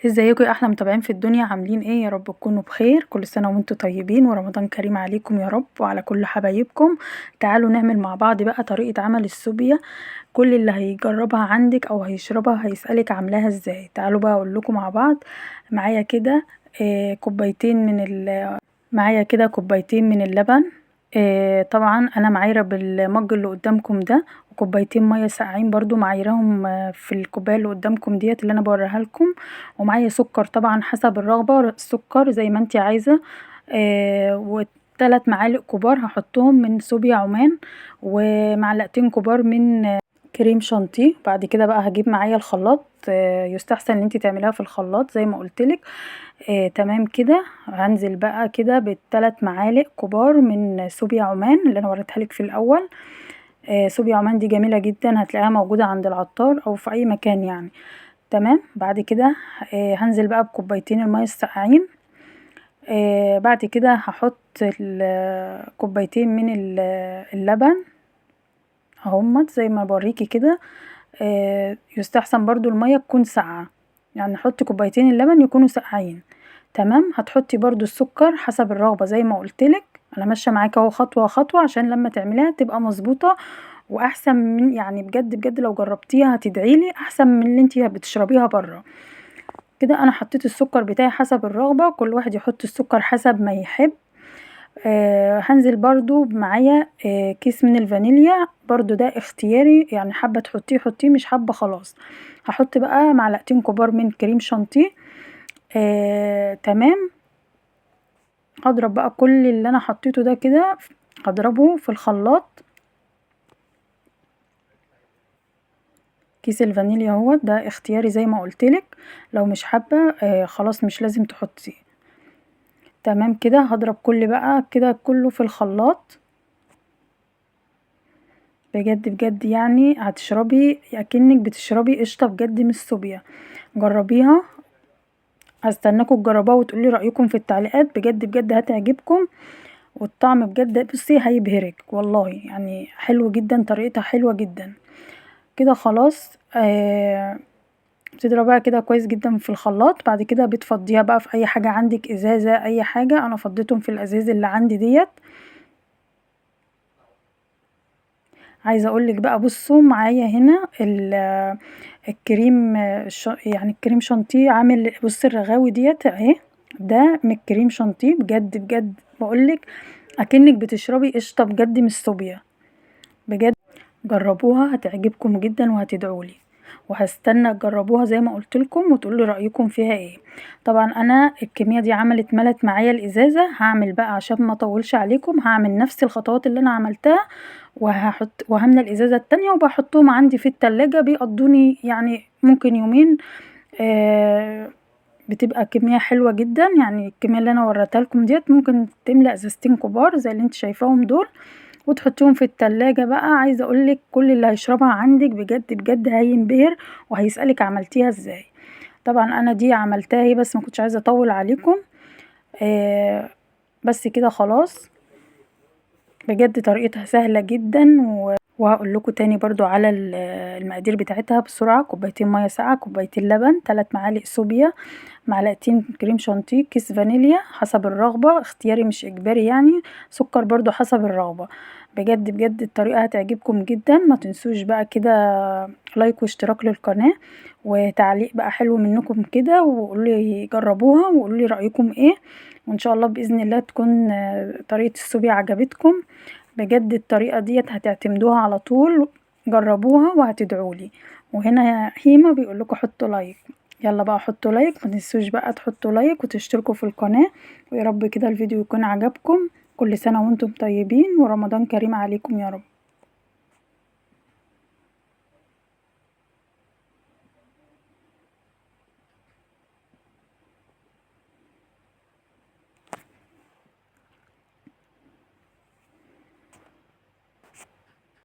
ازيكم يا احلى متابعين في الدنيا؟ عاملين ايه؟ يا رب تكونوا بخير. كل سنه وانتم طيبين ورمضان كريم عليكم يا رب وعلى كل حبايبكم. تعالوا نعمل مع بعض بقى طريقه عمل السوبيا. كل اللي هيجربها عندك او هيشربها هيسالك عاملاها ازاي. تعالوا بقى اقول لكم مع بعض. معايا كده كوبايتين من اللبن. طبعا انا معايره بالمج اللي قدامكم ده، وكوبايتين ميه ساقعين برضو معايرهم في الكوبايه اللي قدامكم ديت اللي انا بوريها لكم. ومعايا سكر طبعا حسب الرغبه، السكر زي ما انتي عايزه. وثلاث معالق كبار هحطهم من صوبيا عمان، ومعلقتين كبار من كريم شانتيه. بعد كده بقى هجيب معايا الخلاط. يستحسن ان انتي تعمليها في الخلاط زي ما قلتلك. تمام كده. هنزل بقى كده بالثلاث معالق كبار من صوبيا عمان اللي انا وريتها لك في الاول. صوبيا عمان دي جميله جدا، هتلاقيها موجوده عند العطار او في اي مكان يعني. تمام. بعد كده هنزل بقى بكوبايتين الميه الساقعين. بعد كده هحط كوبايتين من اللبن اهمت زي ما بوريكي كده. يستحسن برضو الميه تكون ساقعه، يعني نحط كوبايتين اللبن يكونوا ساقعين. تمام. هتحطي برضو السكر حسب الرغبه زي ما قلتلك. انا ماشيه معاكي اهو خطوه خطوه عشان لما تعمليها تبقى مظبوطه واحسن من، يعني بجد بجد لو جربتيها هتدعيلي احسن من اللي انتي بتشربيها بره. كده انا حطيت السكر بتاعي حسب الرغبه، كل واحد يحط السكر حسب ما يحب. هنزل برضو معايا كيس من الفانيليا برضو، ده اختياري يعني، حابه تحطيه حطيه، مش حابه خلاص. هحط بقى معلقتين كبار من كريم شانتيه. تمام. هضرب بقى كل اللي انا حطيته ده كده، هضربه في الخلاط. كيس الفانيليا هو ده اختياري زي ما قلتلك، لو مش حابه خلاص مش لازم تحطيه. تمام كده. هضرب كل بقى كده كله في الخلاط. بجد بجد يعني هتشربي اكنك بتشربي قشطه بجد من الصوبيا. جربيها. هستناكم تجربوها وتقولي رايكم في التعليقات. بجد بجد هتعجبكم، والطعم بجد بصي هيبهرك والله، يعني حلو جدا، طريقتها حلوه جدا. كده خلاص. بتضربيها كده كويس جدا في الخلاط. بعد كده بتفضيها بقى في اي حاجه عندك، ازازه اي حاجه. انا فضيتهم في الازاز اللي عندي ديت. عايزه اقولك بقى بصوا معايا هنا الكريم يعني الكريم شانتيه عامل، بصي الرغاوي ديت اهي، ده من الكريم شانتيه. بجد بجد بقولك اكنك بتشربي قشطه بجد من الصوبيا. بجد جربوها هتعجبكم جدا وهتدعولي. وهستنى تجربوها زي ما قلت لكم وتقولوا رايكم فيها ايه. طبعا انا الكميه دي ملت معايا الازازه. هعمل بقى عشان ما اطولش عليكم، هعمل نفس الخطوات اللي انا عملتها، وهملى الازازه التانية وبحطهم عندي في التلاجة بيقضوني يعني ممكن يومين. بتبقى كميه حلوه جدا، يعني الكميه اللي انا وريتها لكم ديت ممكن تملى ازازتين كبار زي اللي انت شايفاهم دول، وتحطيهم في التلاجة بقى. عايزه اقولك كل اللي هيشربها عندك بجد بجد هينبهر وهيسألك عملتيها ازاي. طبعا انا دي عملتها اهي، بس ما كنتش عايزه اطول عليكم. بس كده خلاص. بجد طريقتها سهله جدا. وهقول لكم تاني برضو على المقادير بتاعتها بسرعه. كوبايتين ميه ساقعه، كوبايتين لبن، 3 معالق صوبيا، معلقتين كريم شانتيه، كيس فانيليا حسب الرغبه اختياري مش اجباري يعني، سكر برضو حسب الرغبه. بجد بجد الطريقه هتعجبكم جدا. ما تنسوش بقى كده لايك واشتراك للقناه وتعليق بقى حلو منكم كده، وقولوا جربوها وقولوا لي رايكم ايه. وان شاء الله باذن الله تكون طريقه الصوبيا عجبتكم. بجد الطريقة ديت هتعتمدوها على طول. جربوها وهتدعولي. وهنا هيما بيقولكوا حطوا لايك. يلا بقى حطوا لايك، ما تنسوش بقى تحطوا لايك وتشتركوا في القناة. ويا رب كده الفيديو يكون عجبكم. كل سنة وانتم طيبين ورمضان كريم عليكم يا رب.